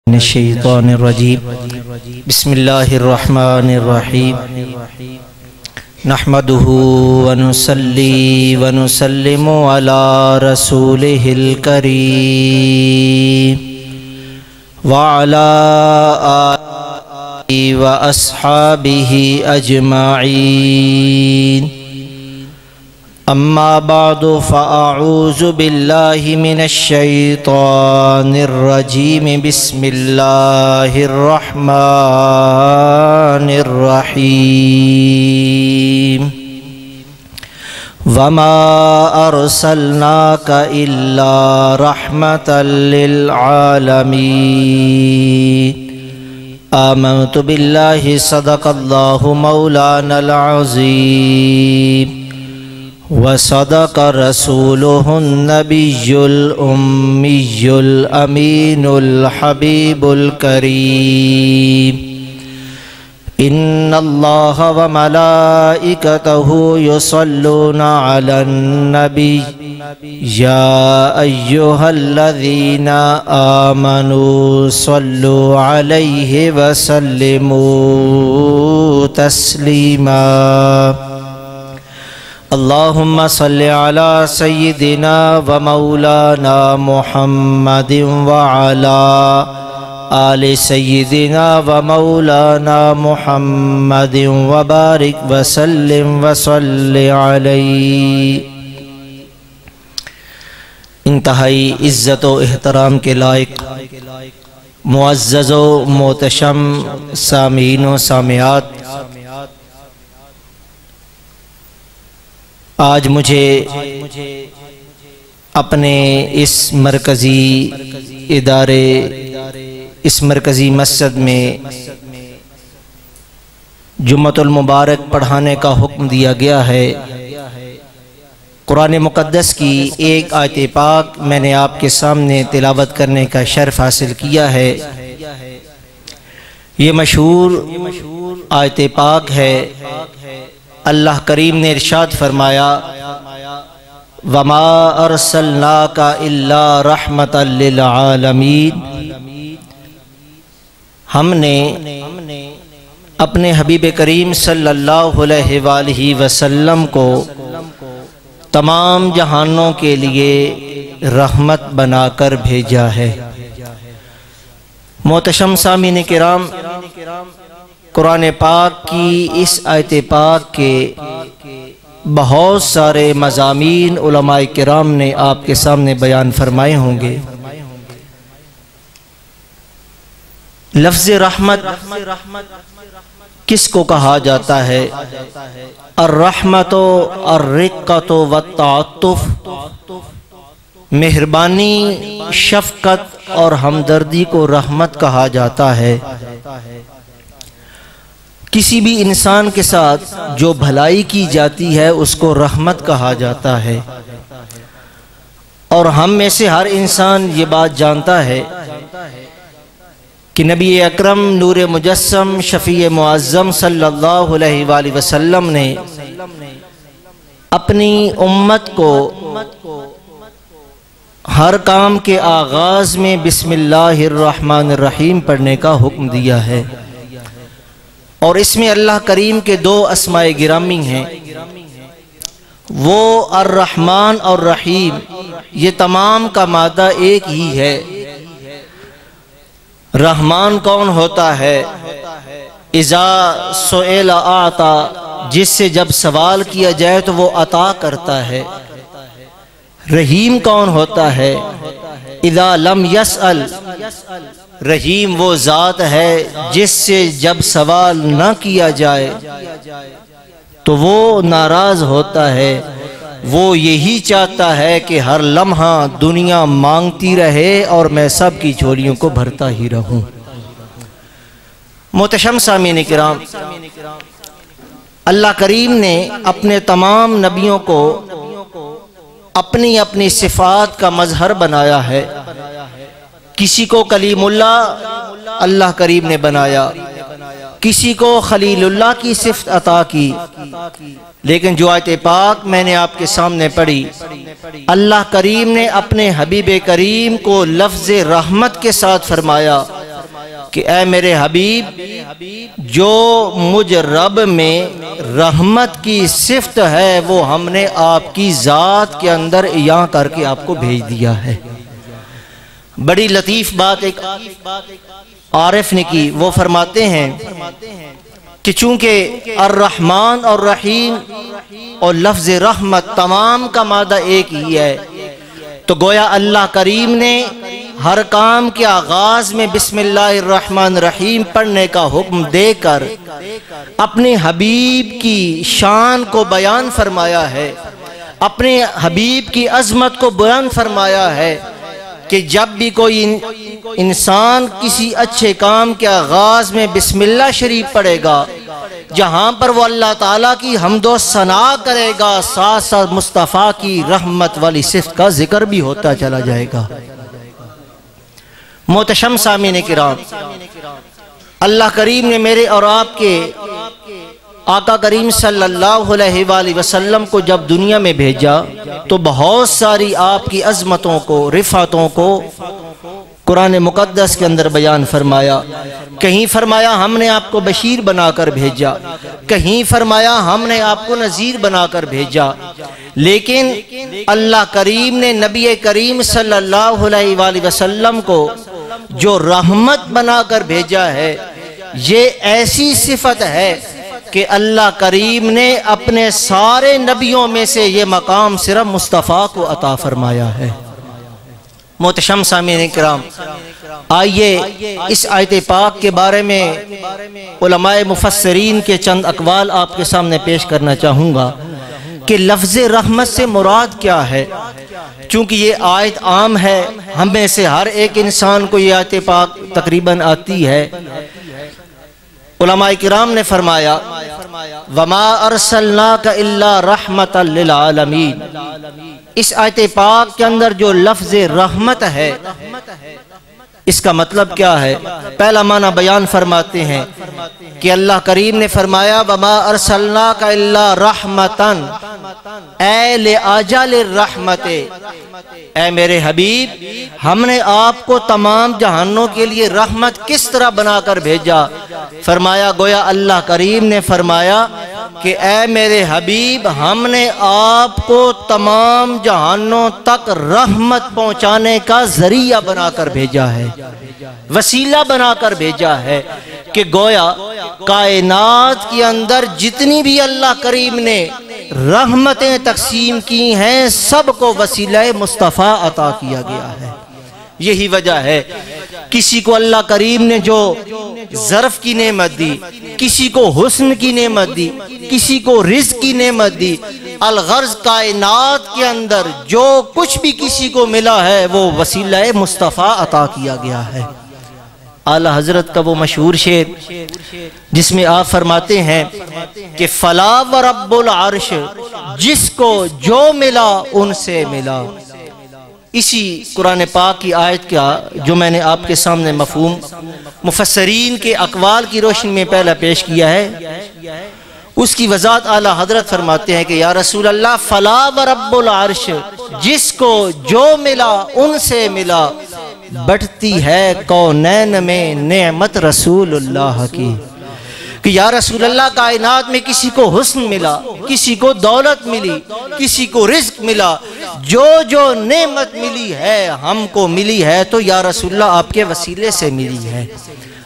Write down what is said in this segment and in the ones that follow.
من الشیطان الرجیم بسم اللہ الرحمن الرحیم نحمده ونصلی ونسلم علی رسولہ الکریم وعلی آلہ واصحابہ اجمعین اما بعد فاعوذ باللہ من الشیطان الرجیم بسم اللہ الرحمن الرحیم وما ارسلناک الا رحمتا للعالمین آمنت باللہ صدق اللہ مولانا العظیم وصدق رسوله النبي الأمي الأمين الحبيب الكريم إن الله وملائكته يصلون على النبي يا أيها الذين آمنوا صلوا عليه وسلموا تسليما اللهم صل على سيدنا ومولانا محمد وعلى آل سيدنا ومولانا محمد وبارك وسلم وصل عليه۔ انتہائی عزت و احترام کے لائق معزز و محتشم سامعین و سامعات، آج مجھے اپنے اس مرکزی ادارے، اس مرکزی مسجد میں جمعۃ المبارک پڑھانے کا حکم دیا گیا ہے۔ قرآن مقدس کی ایک آیت پاک میں نے آپ کے سامنے تلاوت کرنے کا شرف حاصل کیا ہے۔ یہ مشہور آیت پاک ہے۔ اللہ کریم نے ارشاد فرمایا وَمَا أَرْسَلْنَاكَ إِلَّا رَحْمَةً لِلْعَالَمِينَ، ہم نے اپنے حبیب کریم صلی اللہ علیہ وآلہ وسلم کو تمام جہانوں کے لیے رحمت بنا کر بھیجا ہے۔ محتشم سامعین کرام، قرآن پاک کی اس آیت پاک کے بہت سارے مضامین علماء کرام نے آپ کے سامنے بیان فرمائے ہوں گے۔ لفظ رحمت کس کو کہا جاتا ہے؟ الرحمت الرقت والتعطف، مہربانی، شفقت اور ہمدردی کو رحمت کہا جاتا ہے۔ کسی بھی انسان کے ساتھ جو بھلائی کی جاتی ہے اس کو رحمت کہا جاتا ہے، اور ہم میں سے ہر انسان یہ بات جانتا ہے کہ نبی اکرم نور مجسم شفیع معظم صلی اللہ علیہ وآلہ وسلم نے اپنی امت کو ہر کام کے آغاز میں بسم اللہ الرحمن الرحیم پڑھنے کا حکم دیا ہے، اور اس میں اللہ کریم کے دو اسماء گرامی ہیں، وہ الرحمن اور رحیم، یہ تمام کا مادہ ایک ہی ہے۔ رحمان کون ہوتا ہے؟ اذا سئل اعطا، جس سے جب سوال کیا جائے تو وہ عطا کرتا ہے۔ رحیم کون ہوتا ہے؟ اذا لم يسأل، رحیم وہ ذات ہے جس سے جب سوال نہ کیا جائے تو وہ ناراض ہوتا ہے، وہ یہی چاہتا ہے کہ ہر لمحہ دنیا مانگتی رہے اور میں سب کی جھولیوں کو بھرتا ہی رہوں۔ محتشم سامعین کرام، اللہ کریم نے اپنے تمام نبیوں کو اپنی اپنی صفات کا مظہر بنایا ہے۔ کسی کو کلیم اللہ اللہ کریم نے بنایا، کسی کو خلیل اللہ کی صفت عطا کی، لیکن جو آیت پاک میں نے آپ کے سامنے پڑھی، اللہ کریم نے اپنے حبیب کریم کو لفظ رحمت کے ساتھ فرمایا کہ اے میرے حبیب جو مجھ رب میں رحمت کی صفت ہے وہ ہم نے آپ کی ذات کے اندر عیاں کر کے آپ کو بھیج دیا ہے۔ بڑی لطیف بات ایک عارف نے کی، وہ فرماتے ہیں کہ چونکہ الرحمن اور رحیم اور لفظ رحمت تمام کا مادہ ایک ہی ہے، تو گویا اللہ کریم نے ہر کام کے آغاز میں بسم اللہ الرحمن الرحیم پڑھنے کا حکم دے کر اپنے حبیب کی شان کو بیان فرمایا ہے، اپنے حبیب کی عظمت کو بیان فرمایا ہے کہ جب بھی کوئی انسان کسی اچھے کام کے آغاز میں بسم اللہ شریف پڑھے گا، جہاں پر وہ اللہ تعالیٰ کی حمد و ثنا کرے گا، ساتھ ساتھ مصطفیٰ کی رحمت والی صفت کا ذکر بھی ہوتا چلا جائے گا۔ محتشم سامعین کرام، اللہ کریم نے میرے اور آپ کے آقا کریم صلی اللہ علیہ وآلہ وسلم کو جب دنیا میں بھیجا تو بہت ساری آپ کی عظمتوں کو، رفعتوں کو قرآن مقدس کے اندر بیان فرمایا۔ کہیں فرمایا ہم نے آپ کو بشیر بنا کر بھیجا، کہیں فرمایا ہم نے آپ کو نذیر بنا کر بھیجا، لیکن اللہ کریم نے نبی کریم صلی اللہ علیہ وآلہ وسلم کو جو رحمت بنا کر بھیجا ہے، یہ ایسی صفت ہے کہ اللہ کریم نے اپنے سارے نبیوں میں سے یہ مقام صرف مصطفیٰ کو عطا فرمایا ہے۔ محتشم سامعین کرام، آئیے اس آیت پاک کے بارے میں علماء مفسرین کے چند اقوال آپ کے سامنے پیش کرنا چاہوں گا کہ لفظ رحمت سے مراد کیا ہے۔ چونکہ یہ آیت عام ہے، ہم میں سے ہر ایک انسان کو یہ آیت پاک تقریباً آتی ہے۔ علماء کرام نے فرمایا وَمَا أَرْسَلْنَاكَ إِلَّا رَحْمَةً لِلْعَالَمِينَ، اس آیت پاک کے اندر جو لفظ رحمت ہے اس کا مطلب کیا ہے؟ پہلا معنی بیان فرماتے ہیں کہ اللہ کریم نے فرمایا وَمَا أَرْسَلْنَاكَ إِلَّا رَحْمَةً اے لِأَجَلِ الرَّحْمَتِ، اے میرے حبیب ہم نے آپ کو تمام جہانوں کے لیے رحمت کس طرح بنا کر بھیجا؟ فرمایا گویا اللہ کریم نے فرمایا کہ اے میرے حبیب ہم نے آپ کو تمام جہانوں تک رحمت پہنچانے کا ذریعہ بنا کر بھیجا ہے، وسیلہ بنا کر بھیجا ہے، کہ گویا کائنات کے اندر جتنی بھی اللہ کریم نے رحمتیں تقسیم کی ہیں سب کو وسیلہ مصطفیٰ عطا کیا گیا ہے۔ یہی وجہ ہے کسی کو اللہ کریم نے جو ظرف کی نعمت دی، کسی کو حسن کی نعمت دی، کسی کو رزق کی نعمت دی، الغرض کائنات کے اندر جو کچھ بھی کسی کو ملا ہے وہ وسیلہ مصطفیٰ عطا کیا گیا ہے۔ اعلیٰ حضرت کا وہ مشہور شعر جس میں آپ فرماتے ہیں کہ فلا ورب العرش جس کو جو ملا ان سے ملا۔ اسی قرآن پاک کی آیت کا جو میں نے آپ کے سامنے مفہوم مفسرین کے اقوال کی روشنی میں پہلا پیش کیا ہے، اس کی وضاحت اعلیٰ حضرت فرماتے ہیں کہ یا رسول اللہ فلا ورب العرش جس کو جو ملا ان سے ملا، بٹتی ہے کونین میں نعمت رسول اللہ کی، کہ یا رسول اللہ کائنات میں کسی کو حسن ملا، کسی کو دولت ملی، کسی کو رزق ملا، جو جو نعمت ملی ہے ہم کو ملی ہے تو یا رسول اللہ آپ کے وسیلے سے ملی ہے۔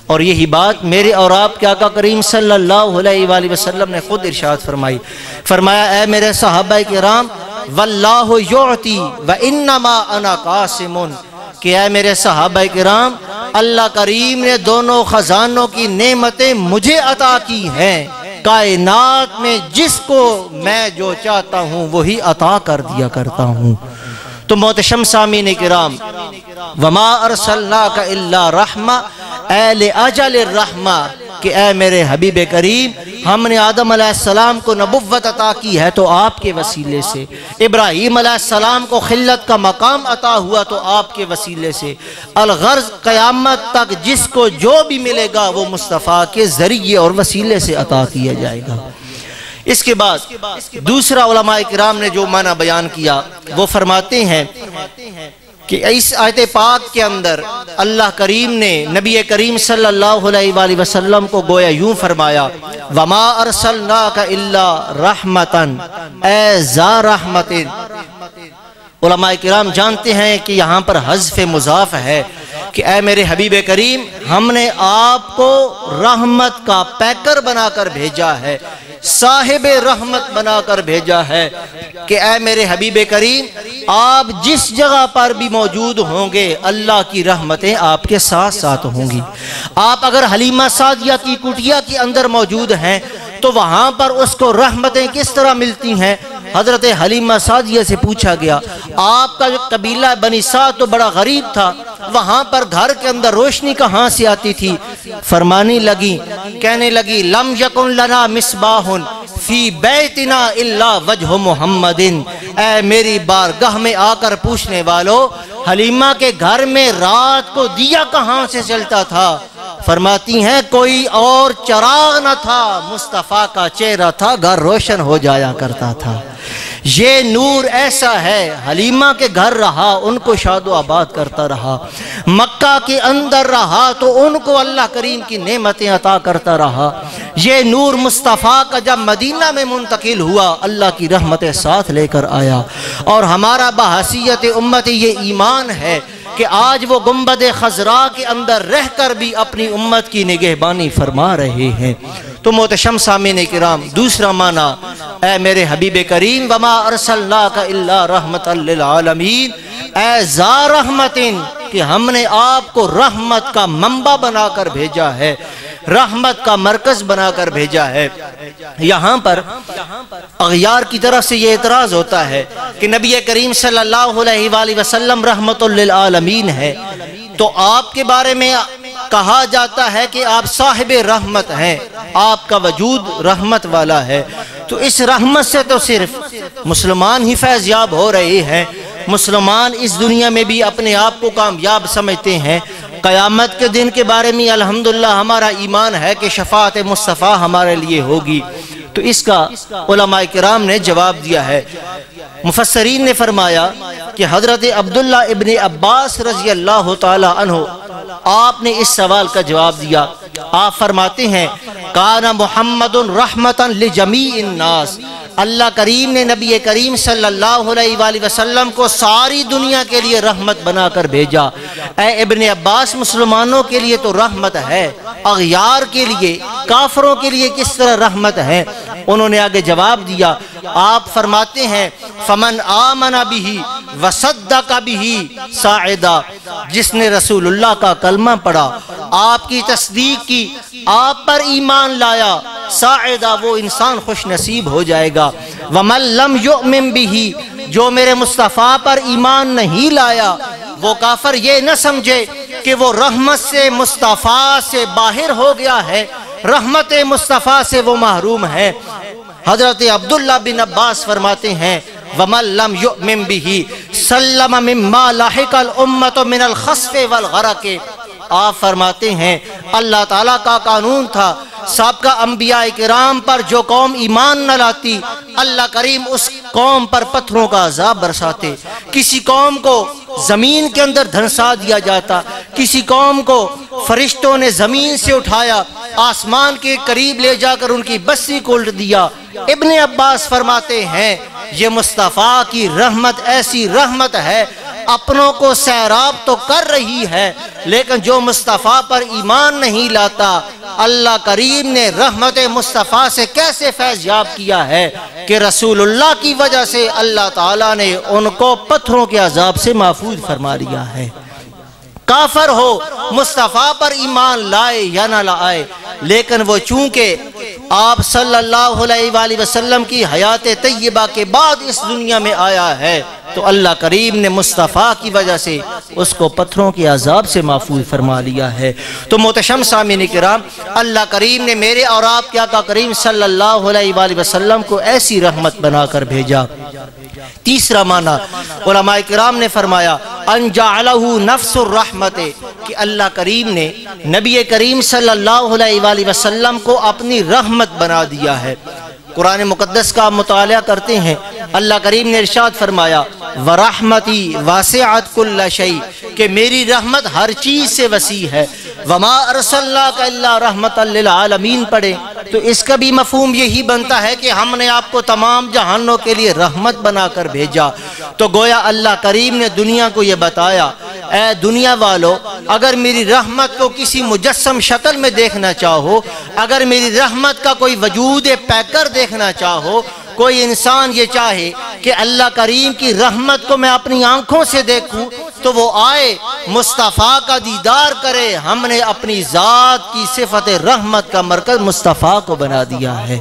اور یہی بات میرے اور آپ کے آقا کریم صلی اللہ علیہ وآلہ وسلم نے خود ارشاد فرمایا اے میرے صحابہ کرام واللہ یعطی وانما انا قاسم، کہ اے میرے صحابہ کرام اللہ کریم نے دونوں خزانوں کی نعمتیں مجھے عطا کی ہیں، کائنات میں جس کو میں جو چاہتا ہوں وہی عطا کر دیا کرتا ہوں۔ تو محتشم سامعین کرام وما ارسلناک الا رحمہ اے لأجل الرحمہ، کہ اے میرے حبیب کریم ہم نے آدم علیہ السلام کو نبوت عطا کی ہے تو آپ کے وسیلے سے، ابراہیم علیہ السلام کو خلت کا مقام عطا ہوا تو آپ کے وسیلے سے، الغرض قیامت تک جس کو جو بھی ملے گا وہ مصطفیٰ کے ذریعے اور وسیلے سے عطا کیا جائے گا۔ اس کے بعد دوسرا علماء کرام نے جو معنی بیان کیا وہ فرماتے ہیں کہ اس آیت پاک کے اندر اللہ کریم نے نبی کریم صلی اللہ علیہ وآلہ وسلم کو گویا یوں فرمایا وَمَا أَرْسَلْنَاكَ إِلَّا رَحْمَةً اے ذا رحمت۔ علماء کرام جانتے ہیں کہ یہاں پر حذف مضاف ہے کہ اے میرے حبیب کریم ہم نے آپ کو رحمت کا پیکر بنا کر بھیجا ہے، صاحب رحمت بنا کر بھیجا ہے کہ اے میرے حبیب کریم آپ جس جگہ پر بھی موجود ہوں گے اللہ کی رحمتیں آپ کے ساتھ ساتھ ہوں گی۔ آپ اگر حلیمہ سعدیہ کی کٹیا کے اندر موجود ہیں تو وہاں پر اس کو رحمتیں کس طرح ملتی ہیں؟ حضرت حلیمہ سعدیہ سے پوچھا گیا آپ کا جو قبیلہ بنی سعد تو بڑا غریب تھا، وہاں پر گھر کے اندر روشنی کہاں سے آتی تھی؟ فرمانے لگی، کہنے لگی لم یکن لنا مصباح فی بیتنا الا وجہ محمد۔ اے میری بارگاہ میں آ کر پوچھنے والو، حلیمہ کے گھر میں رات کو دیا کہاں سے چلتا تھا؟ فرماتی ہیں کوئی اور چراغ نہ تھا، مصطفیٰ کا چہرہ تھا، گھر روشن ہو جایا کرتا تھا۔ یہ نور ایسا ہے، حلیمہ کے گھر رہا ان کو شاد و آباد کرتا رہا، مکہ کے اندر رہا تو ان کو اللہ کریم کی نعمتیں عطا کرتا رہا۔ یہ نور مصطفیٰ کا جب مدینہ میں منتقل ہوا اللہ کی رحمتیں ساتھ لے کر آیا، اور ہمارا بحیثیت امت یہ ایمان ہے کہ آج وہ گنبد خضراء کے اندر رہ کر بھی اپنی امت کی نگہبانی فرما رہے ہیں۔ تو محتشم سامعین کرام، دوسرا معنی اے میرے حبیب کریم وما ارسلناک الا رحمت للعالمین، اے ذا رحمت، کہ ہم نے آپ کو رحمت کا منبع بنا کر بھیجا ہے، رحمت کا مرکز بنا کر بھیجا ہے۔ یہاں پر اغیار کی طرف سے یہ اعتراض ہوتا ہے کہ نبی کریم صلی اللہ علیہ وآلہ وسلم رحمت للعالمین ہے، تو آپ کے بارے میں کہا جاتا ہے کہ آپ صاحب رحمت ہیں، آپ کا وجود رحمت والا ہے، تو اس رحمت سے تو صرف مسلمان ہی فیض یاب ہو رہے ہیں۔ مسلمان اس دنیا میں بھی اپنے آپ کو کامیاب سمجھتے ہیں، قیامت کے دن کے بارے میں الحمدللہ ہمارا ایمان ہے کہ شفاعت مصطفیٰ ہمارے لیے ہوگی۔ تو اس کا علماء کرام نے جواب دیا ہے۔ مفسرین نے فرمایا کہ حضرت عبداللہ ابن عباس رضی اللہ تعالی عنہ آپ نے اس سوال کا جواب دیا۔ آپ فرماتے ہیں کان محمد رحمتا لجمیع الناس، اللہ کریم نے نبی کریم صلی اللہ علیہ وآلہ وسلم کو ساری دنیا کے لیے رحمت بنا کر بھیجا۔ اے ابن عباس مسلمانوں کے لیے تو رحمت ہے، اغیار کے لیے، کافروں کے لیے کس طرح رحمت ہے؟ انہوں نے آگے جواب دیا، آپ فرماتے ہیں فمن آمن بہ وصدق بہ ساعدا، جس نے رسول اللہ کا کلمہ پڑھا، آپ کی تصدیق کی، آپ پر ایمان لایا، ساعدا وہ انسان خوش نصیب ہو جائے گا۔ ومن لم یؤمن بہ، جو میرے مصطفیٰ پر ایمان نہیں لایا وہ کافر یہ نہ سمجھے کہ وہ رحمت سے مصطفیٰ سے باہر ہو گیا ہے، رحمت مصطفیٰ سے وہ محروم ہے۔ حضرت عبداللہ بن عباس فرماتے ہیں وَمَن لَّمْ يُؤْمِن بِهِ سَلَّمَ مِمَّا لَحِقَ الْأُمَّةُ مِنَ الْخَسْفِ وَالْغَرَقِ۔ آپ فرماتے ہیں اللہ تعالیٰ کا قانون تھا، سابقہ انبیاء کرام پر جو قوم ایمان نہ لاتی اللہ کریم اس قوم پر پتھروں کا عذاب برساتے، کسی قوم کو زمین کے اندر دھنسا دیا جاتا، کسی قوم کو فرشتوں نے زمین سے اٹھایا، آسمان کے قریب لے جا کر ان کی بسی کو الٹ دیا۔ ابن عباس فرماتے ہیں یہ مصطفیٰ کی رحمت ایسی رحمت ہے، اپنوں کو سیراب تو کر رہی ہے، لیکن جو مصطفیٰ پر ایمان نہیں لاتا اللہ کریم نے رحمت مصطفیٰ سے کیسے فیض یاب کیا ہے کہ رسول اللہ کی وجہ سے اللہ تعالیٰ نے ان کو پتھروں کے عذاب سے محفوظ فرما لیا ہے۔ کافر ہو مصطفیٰ پر ایمان لائے یا نہ لائے، لیکن وہ چونکہ آپ صلی اللہ علیہ وآلہ وسلم کی حیات طیبہ کے بعد اس دنیا میں آیا ہے تو اللہ کریم نے مصطفیٰ کی وجہ سے اس کو پتھروں کے عذاب سے محفوظ فرما لیا ہے۔ تو محتشم سامعین کرام، اللہ کریم نے میرے اور آپ کے آقا کریم صلی اللہ علیہ وآلہ وسلم کو ایسی رحمت بنا کر بھیجا۔ تیسرا معنی علماء کرام نے فرمایا ان جعلہ نفس الرحمت، کہ اللہ کریم نے نبی کریم صلی اللہ علیہ وآلہ وسلم کو اپنی رحمت بنا دیا ہے۔ قرآن مقدس کا مطالعہ کرتے ہیں، اللہ کریم نے ارشاد فرمایا ورحمتی واسعت کل شیء کہ میری رحمت ہر چیز سے وسیع ہے، وما ارسلناک الا رحمتا للعالمین پڑھیں تو اس کا بھی مفہوم یہی بنتا ہے کہ ہم نے آپ کو تمام جہانوں کے لیے رحمت بنا کر بھیجا۔ تو گویا اللہ کریم نے دنیا کو یہ بتایا، اے دنیا والو، اگر میری رحمت کو کسی مجسم شکل میں دیکھنا چاہو، اگر میری رحمت کا کوئی وجود پیکر دیکھنا چاہو، کوئی انسان یہ چاہے کہ اللہ کریم کی رحمت کو میں اپنی آنکھوں سے دیکھوں تو وہ آئے مصطفیٰ کا دیدار کرے۔ ہم نے اپنی ذات کی صفت رحمت کا مرکز مصطفیٰ کو بنا دیا ہے۔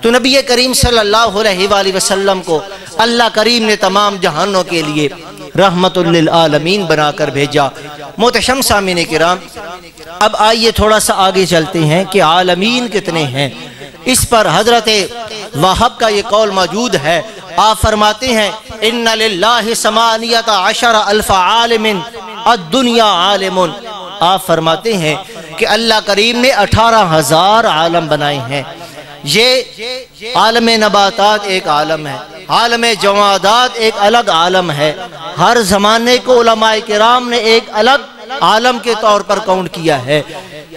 تو نبی کریم صلی اللہ علیہ وآلہ وسلم کو اللہ کریم نے تمام جہانوں کے لیے رحمت للعالمین بنا کر بھیجا۔ محترم سامعین کرام، اب آئیے تھوڑا سا آگے چلتے ہیں کہ عالمین کتنے ہیں۔ اس پر حضرت وہب کا یہ قول موجود ہے، آپ فرماتے ہیں ان للہ ثمانیۃ عشر الف عالم الدنیا عالم۔ آپ فرماتے ہیں کہ اللہ کریم نے 18,000 عالم بنائے ہیں۔ یہ عالم نباتات ایک عالم ہے، عالم جمادات ایک الگ عالم ہے۔ ہر زمانے کو علماء کرام نے ایک الگ عالم کے طور پر کاؤنٹ کیا ہے۔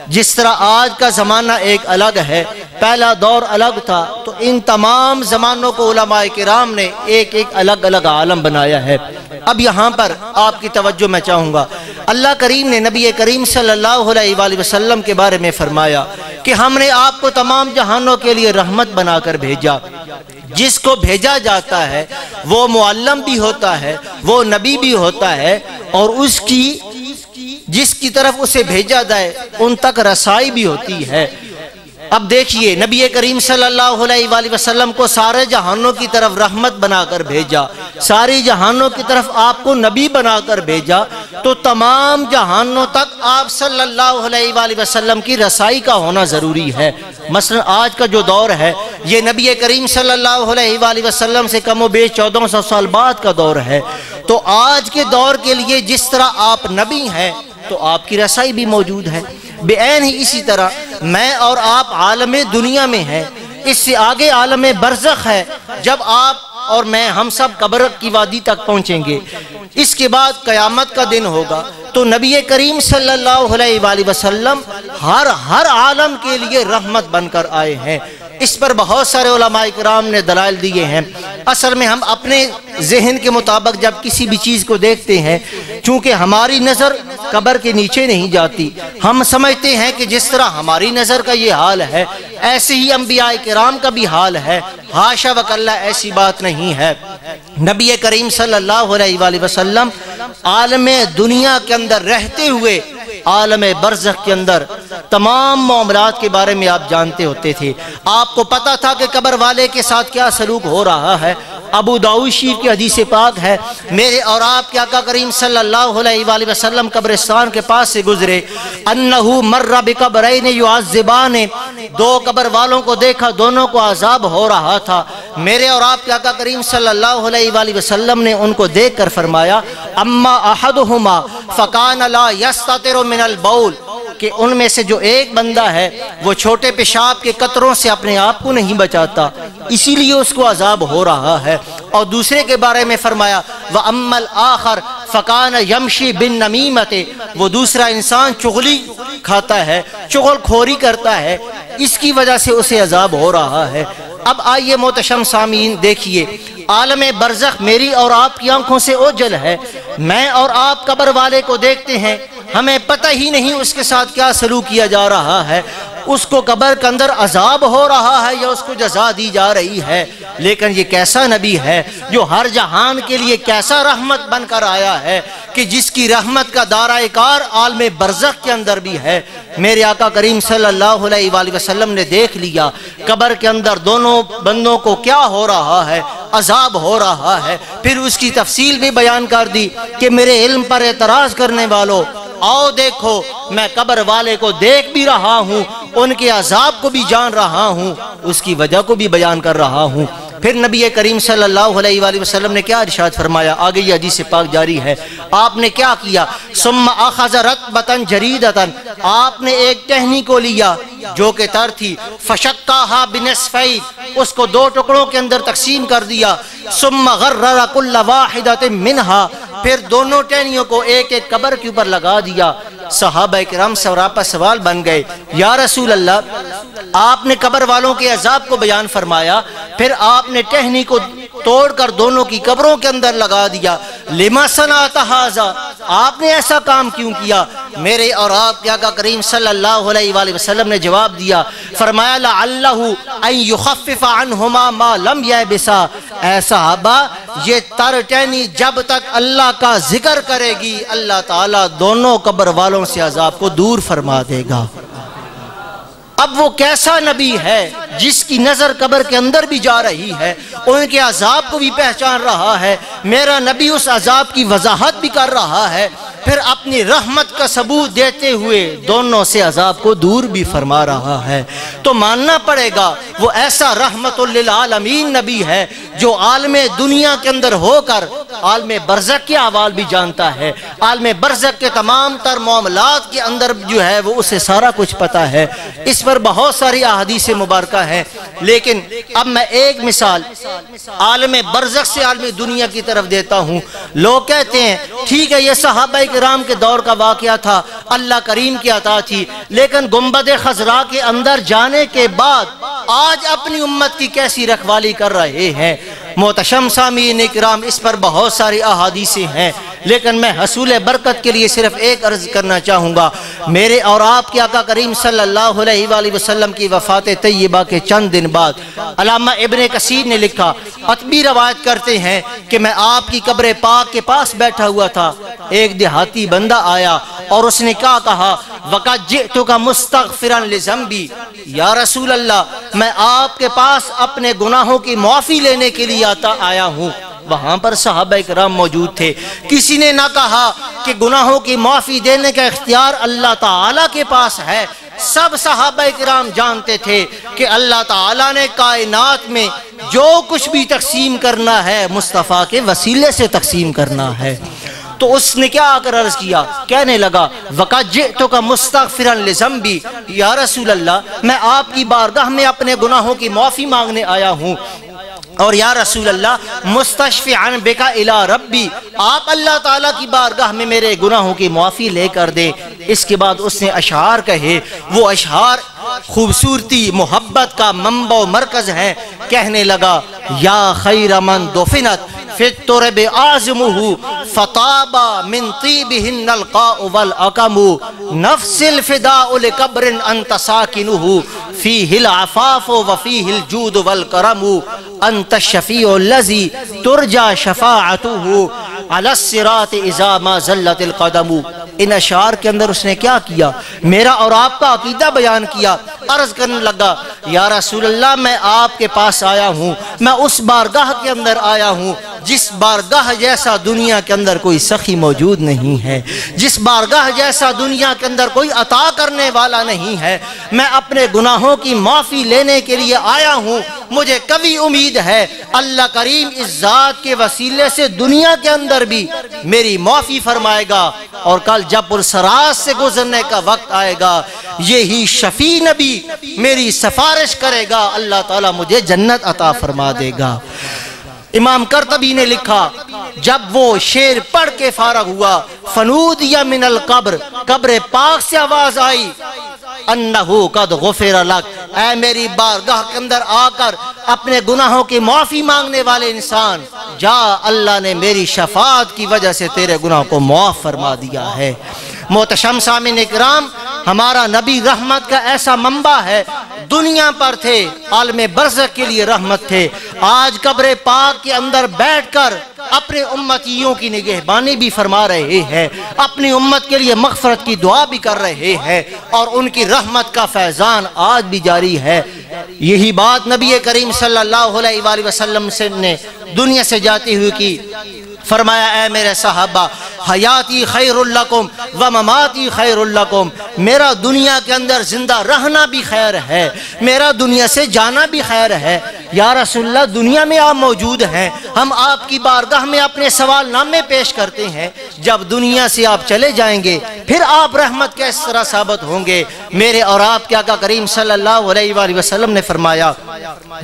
جس طرح آج کا زمانہ ایک الگ ہے، پہلا دور الگ تھا، تو ان تمام زمانوں کو علماء کرام نے ایک ایک الگ الگ عالم بنایا ہے۔ اب یہاں پر آپ کی توجہ میں چاہوں گا، اللہ کریم نے نبی کریم صلی اللہ علیہ وآلہ وسلم کے بارے میں فرمایا کہ ہم نے آپ کو تمام جہانوں کے لیے رحمت بنا کر بھیجا۔ جس کو بھیجا جاتا ہے وہ معلم بھی ہوتا ہے، وہ نبی بھی ہوتا ہے، اور اس کی جس کی طرف اسے بھیجا جائے ان تک رسائی بھی ہوتی ہے۔ اب دیکھیے، نبی کریم صلی اللہ علیہ وآلہ وسلم کو سارے جہانوں کی طرف رحمت بنا کر بھیجا، ساری جہانوں کی طرف آپ کو نبی بنا کر بھیجا، تو تمام جہانوں تک آپ صلی اللہ علیہ وآلہ وسلم کی رسائی کا ہونا ضروری ہے۔ مثلا آج کا جو دور ہے یہ نبی کریم صلی اللہ علیہ وآلہ وسلم سے کم و بیش 1400 سال بعد کا دور ہے۔ تو آج کے دور کے لیے جس طرح آپ نبی ہیں تو آپ کی رسائی بھی موجود ہے، بعین ہی اسی طرح میں اور آپ عالم دنیا میں ہیں۔ اس سے آگے عالم برزخ ہے، جب آپ اور میں ہم سب قبر کی وادی تک پہنچیں گے۔ اس کے بعد قیامت کا دن ہوگا، تو نبی کریم صلی اللہ علیہ وآلہ وسلم ہر عالم کے لیے رحمت بن کر آئے ہیں۔ اس پر بہت سارے علماء کرام نے دلائل دیے ہیں۔ اصل میں ہم اپنے ذہن کے مطابق جب کسی بھی چیز کو دیکھتے ہیں، چونکہ ہماری نظر قبر کے نیچے نہیں جاتی، ہم سمجھتے ہیں کہ جس طرح ہماری نظر کا یہ حال ہے ایسے ہی انبیاء کرام کا بھی حال ہے۔ حاشا وکلا، ایسی بات نہیں ہے۔ نبی کریم صلی اللہ علیہ وآلہ وسلم عالم دنیا کے اندر رہتے ہوئے عالم برزخ کے اندر تمام معاملات کے بارے میں آپ جانتے ہوتے تھے۔ آپ کو پتا تھا کہ قبر والے کے ساتھ کیا سلوک ہو رہا ہے۔ ابو داؤد شریف کی حدیث پاک ہے، میرے اور آپ کے آقا کریم صلی اللہ علیہ وآلہ وسلم قبرستان کے پاس سے گزرے، انہو مر بقبرین یعذبان، دو قبر والوں کو دیکھا، دونوں کو عذاب ہو رہا تھا۔ میرے اور آپ کے آقا کریم صلی اللہ علیہ وآلہ وسلم نے ان کو دیکھ کر فرمایا، اما احدہما فکان لا یستتر من البول، کہ ان میں سے جو ایک بندہ ہے وہ چھوٹے پیشاب کے قطروں سے اپنے آپ کو نہیں بچاتا، اسی لیے اس کو عذاب ہو رہا ہے۔ اور دوسرے کے بارے میں فرمایا وَأَمَّا الْآخَرُ فَكَانَ يَمْشِي بِالنَّمِيمَةِ، وہ دوسرا انسان چغلی کھاتا ہے، چغل کھوری کرتا ہے، اس کی وجہ سے اسے عذاب ہو رہا ہے۔ اب آئیے محترم سامعین، دیکھیے عالم برزخ میری اور آپ کی آنکھوں سے اوجھل ہے۔ میں اور آپ قبر والے کو دیکھتے ہیں، ہمیں پتہ ہی نہیں اس کے ساتھ کیا سلوک کیا جا رہا ہے، اس کو قبر کے اندر عذاب ہو رہا ہے یا اس کو جزا دی جا رہی ہے۔ لیکن یہ کیسا نبی ہے جو ہر جہان کے لیے کیسا رحمت بن کر آیا ہے کہ جس کی رحمت کا دائرہ کار عالم برزخ کے اندر بھی ہے۔ میرے آقا کریم صلی اللہ علیہ وآلہ وسلم نے دیکھ لیا قبر کے اندر دونوں بندوں کو کیا ہو رہا ہے، عذاب ہو رہا ہے۔ پھر اس کی تفصیل بھی بیان کر دی کہ میرے علم پر اعتراض کرنے والوں، آؤ دیکھو، میں قبر والے کو دیکھ بھی رہا ہوں، ان کے عذاب کو بھی جان رہا ہوں، اس کی وجہ کو بھی بیان کر رہا ہوں۔ پھر نبی کریم صلی اللہ علیہ وآلہ وسلم نے کیا ارشاد فرمایا؟ آگے یہ حدیث پاک جاری ہے، آپ نے کیا کیا؟ ثم اخذ رطبۃ جریدۃ، آپ نے ایک ٹہنی کو لیا جو کہ تر تھی، فشقھا بنصفین، اس کو دو ٹکڑوں کے اندر تقسیم کر دیا، ثم غرر کل واحدۃ منہا، پھر دونوں ٹہنیوں کو ایک ایک قبر کے اوپر لگا دیا۔ صحابہ کرام سراپا سوال بن گئے، یا رسول اللہ آپ نے قبر والوں کے عذاب کو بیان فرمایا، پھر آپ نے ٹہنی کو توڑ کر دونوں کی قبروں کے اندر لگا دیا، لما صنعت ھذا، آپ نے ایسا کام کیوں کیا؟ میرے اور آپ کے آقا کریم صلی اللہ علیہ وآلہ وسلم نے جواب دیا، فرمایا لعلہ ان یخفف عنہما ما لم یبسا، اے صحابہ یہ تر ٹہنی جب تک اللہ کا ذکر کرے گی اللہ تعالیٰ دونوں قبر والوں سے عذاب کو دور فرما دے گا۔ اب وہ کیسا نبی ہے جس کی نظر قبر کے اندر بھی جا رہی ہے، ان کے عذاب کو بھی پہچان رہا ہے، میرا نبی اس عذاب کی وضاحت بھی کر رہا ہے، پھر اپنی رحمت کا ثبوت دیتے ہوئے دونوں سے عذاب کو دور بھی فرما رہا ہے۔ تو ماننا پڑے گا وہ ایسا رحمت للعالمین نبی ہے جو عالم دنیا کے اندر ہو کر عالم برزخ کے احوال بھی جانتا ہے، عالم برزخ کے تمام تر معاملات کے اندر جو ہے وہ اسے سارا کچھ پتہ ہے۔ اس پر بہت ساری احادیث مبارکہ ہیں، لیکن اب میں ایک مثال عالم برزخ سے عالم دنیا کی طرف دیتا ہوں۔ لوگ کہتے ہیں ٹھیک ہے یہ صحابہ کرام کے دور کا واقعہ تھا، اللہ کریم کی عطا تھی، لیکن گنبد خضراء کے اندر جانے کے بعد آج اپنی امت کی کیسی رکھوالی کر رہے ہیں۔ محتشم سامعین کرام اس پر بہت ساری احادیثیں ہیں، لیکن میں حصول برکت کے لیے صرف ایک عرض کرنا چاہوں گا۔ میرے اور آپ کے آقا کریم صلی اللہ علیہ وآلہ وسلم کی وفات طیبہ کے چند دن بعد علامہ ابن کثیر نے لکھا، عتبی روایت کرتے ہیں کہ میں آپ کی قبر پاک کے پاس بیٹھا ہوا تھا، ایک دیہاتی بندہ آیا اور اس نے کیا کہا، وَقَدْ جِئْتُكَ مُسْتَغْفِرًا لِذَنْبِي، یا رسول اللہ میں آپ کے پاس اپنے گناہوں کی معافی لینے کے لیے آیا ہوں۔ وہاں پر صحابہ کرام موجود تھے، کسی نے نہ کہا کہ گناہوں کی معافی دینے کا اختیار اللہ تعالیٰ کے پاس ہے، سب صحابہ کرام جانتے تھے کہ اللہ تعالیٰ نے کائنات میں جو کچھ بھی تقسیم کرنا ہے مصطفیٰ کے وسیلے سے تقسیم کرنا ہے۔ تو اس نے کیا آ کر عرض کیا، کہنے لگا وَقَدْ جِئْتُكَ مُسْتَغْفِرًا لِذَنْبِي، یا رسول اللہ میں آپ کی بارگاہ میں اپنے گناہوں کی معافی مانگنے آیا ہوں، اور یا رسول اللہ مستشفعاً بک الی ربی، آپ اللہ تعالیٰ کی بارگاہ میں میرے گناہوں کی معافی لے کر دیں۔ اس کے بعد اس نے اشعار کہے، وہ اشعار خوبصورتی محبت کا منبع و مرکز ہیں۔ کہنے لگا یا خیر من دفنت فی الترب اعظمہ فطاب من طیبہن القاء والعقم، نفس الفداء لقبر انت ساکنہ فیہ العفاف وفیہ الجود والکرم، انت الشفیع الذی ترجى شفاعته علی الصراط اذا ما زلت القدم۔ ان اشعار کے اندر اس نے کیا کیا، میرا اور آپ کا عقیدہ بیان کیا۔ عرض کرنے لگا یا رسول اللہ میں آپ کے پاس آیا ہوں، میں اس بارگاہ کے اندر آیا ہوں جس بارگاہ جیسا دنیا کے اندر کوئی سخی موجود نہیں ہے، جس بارگاہ جیسا دنیا کے اندر کوئی عطا کرنے والا نہیں ہے۔ میں اپنے گناہوں کی معافی لینے کے لیے آیا ہوں، مجھے کبھی امید ہے اللہ کریم اس ذات کے وسیلے سے دنیا کے اندر بھی میری معافی فرمائے گا، اور کل جب پرسراز سے گزرنے کا وقت آئے گا یہی شفیع نبی میری سفارش کرے گا، اللہ تعالیٰ مجھے جنت عطا فرما دے گا۔ امام قرطبی نے لکھا جب وہ شعر پڑھ کے فارغ ہوا، فنودی من القبر، قبر پاک سے آواز آئی، انہو قد غفر لک، اے میری بارگاہ کے اندر آ کر اپنے گناہوں کی معافی مانگنے والے انسان، جا اللہ نے میری شفاعت کی وجہ سے تیرے گناہوں کو معاف فرما دیا ہے۔ محتشم سامعین اکرام، ہمارا نبی رحمت کا ایسا منبع ہے، دنیا پر تھے عالم برزخ کے لیے رحمت تھے، آج قبر پاک کے اندر بیٹھ کر اپنے امتیوں کی نگہبانی بھی فرما رہے ہیں، اپنی امت کے لیے مغفرت کی دعا بھی کر رہے ہیں، اور ان کی رحمت کا فیضان آج بھی جاری ہے۔ یہی بات نبی کریم صلی اللہ علیہ وآلہ وسلم نے دنیا سے جاتے ہوئے کی، فرمایا اے میرے صحابہ حیاتی خیر لکم و مماتی خیر لکم، میرا دنیا کے اندر زندہ رہنا بھی خیر ہے، میرا دنیا سے جانا بھی خیر ہے۔ یا رسول اللہ دنیا میں آپ موجود ہیں، ہم آپ کی بارگاہ میں اپنے سوال نامے پیش کرتے ہیں، جب دنیا سے آپ چلے جائیں گے پھر آپ رحمت کس طرح ثابت ہوں گے؟ میرے اور آپ کے آقا کریم صلی اللہ علیہ وآلہ وسلم نے فرمایا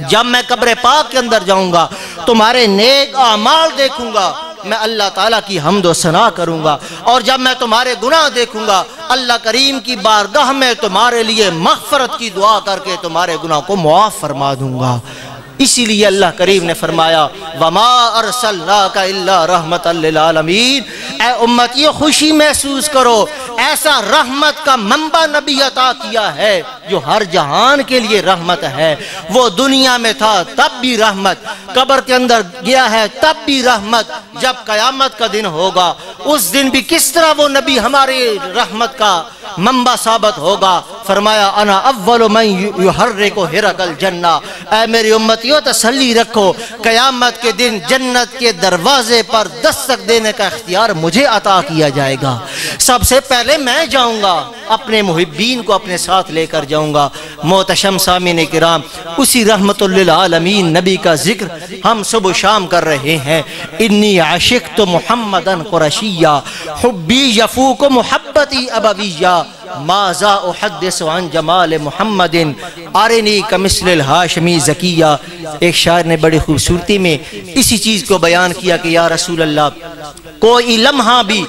جب میں قبر پاک کے اندر جاؤں گا تمہارے نیک اعمال دیکھوں گا، میں اللہ تعالیٰ کی حمد و ثنا کروں گا، اور جب میں تمہارے گناہ دیکھوں گا اللہ کریم کی بارگاہ میں تمہارے لیے مغفرت کی دعا کر کے تمہارے گناہ کو معاف فرما دوں گا۔ اسی لیے اللہ کریم نے فرمایا وَمَا أَرْسَلْنَاكَ إِلَّا رَحْمَةً لِلْعَالَمِينَ، اے امتی خوشی محسوس کرو، ایسا رحمت کا منبع نبی عطا کیا ہے جو ہر جہان کے لیے رحمت ہے۔ وہ دنیا میں تھا تب بھی رحمت، قبر کے اندر گیا ہے تب بھی رحمت، جب قیامت کا دن ہوگا اس دن بھی کس طرح وہ نبی ہماری رحمت کا منبع ثابت ہوگا۔ فرمایا انا اول من یحرک حرق الجنہ، اے میری امتیوں تسلی رکھو، قیامت کے دن جنت کے دروازے پر دستک دینے کا اختیار مجھے عطا کیا جائے گا۔ سب سے پہلے میں جاؤں گا، اپنے محبین کو اپنے ساتھ لے کر جاؤں گا۔ محتشم سامعین کرام، اسی رحمت للعالمین نبی کا ذکر ہم صبح و شام کر رہے ہیں۔ انی عشقت محمدا قرشیا حبی یفوق محبتی ابویہ ماذا احدث عن جمال محمد ارنی کمثل الہاشمی زکیہ۔ ایک شاعر نے بڑی خوبصورتی میں اسی چیز کو بیان کیا کہ یا رسول اللہ کوئی لمحہ بھی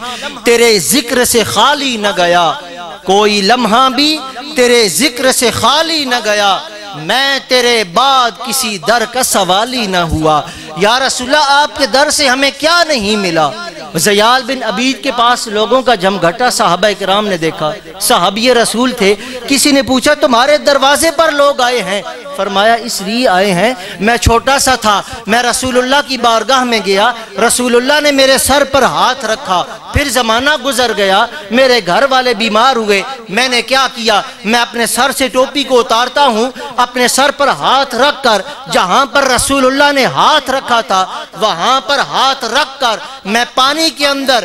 تیرے ذکر سے خالی نہ گیا، کوئی لمحہ بھی تیرے ذکر سے خالی نہ گیا، میں تیرے بعد کسی در کا سوالی نہ ہوا۔ یا رسول اللہ آپ کے در سے ہمیں کیا نہیں ملا؟ زیال بن عبید کے پاس لوگوں کا جمگھٹا صحابہ کرام نے دیکھا، صحابی رسول تھے، کسی نے پوچھا تمہارے دروازے پر لوگ آئے ہیں؟ فرمایا اس لیے آئے ہیں میں چھوٹا سا تھا، میں رسول اللہ کی بارگاہ میں گیا، رسول اللہ نے میرے سر پر ہاتھ رکھا، پھر زمانہ گزر گیا، میرے گھر والے بیمار ہوئے، میں نے کیا کیا؟ میں اپنے سر سے ٹوپی کو اتارتا ہوں، اپنے سر پر ہاتھ رکھ کر جہاں پر رسول اللہ نے ہاتھ رکھا تھا وہاں پر ہاتھ رکھ کر میں پانی کے اندر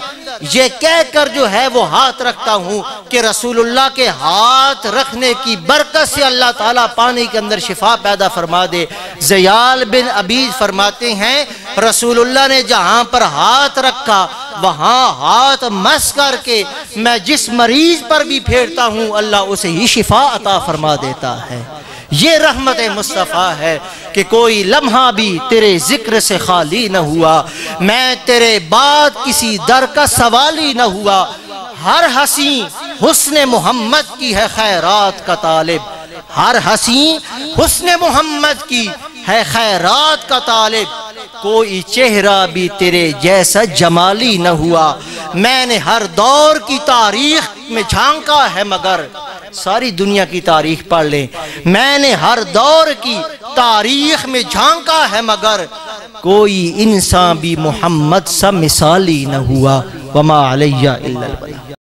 یہ کہہ کر جو ہے وہ ہاتھ رکھتا ہوں کہ رسول اللہ کے ہاتھ رکھنے کی برکت سے اللہ تعالیٰ پانی کے اندر شفا پیدا فرما دے۔ زیال بن عبید فرماتے ہیں رسول اللہ نے جہاں پر ہاتھ رکھا وہاں ہاتھ مس کر کے میں جس مریض پر بھی پھیرتا ہوں اللہ اسے ہی شفا عطا فرما دیتا ہے۔ یہ رحمت مصطفیٰ ہے کہ کوئی لمحہ بھی تیرے ذکر سے خالی نہ ہوا، میں تیرے بعد کسی در کا سوالی نہ ہوا۔ ہر حسین حسن محمد کی ہے خیرات کا طالب، ہر حسین حسن محمد کی ہے خیرات کا طالب، کوئی چہرہ بھی تیرے جیسا جمالی نہ ہوا۔ میں نے ہر دور کی تاریخ میں جھانکا ہے مگر، ساری دنیا کی تاریخ پڑھ لیں، میں نے ہر دور کی تاریخ میں جھانکا ہے مگر کوئی انسان بھی محمد سا مثالی نہ ہوا۔ وما علیہ الا البلاغ۔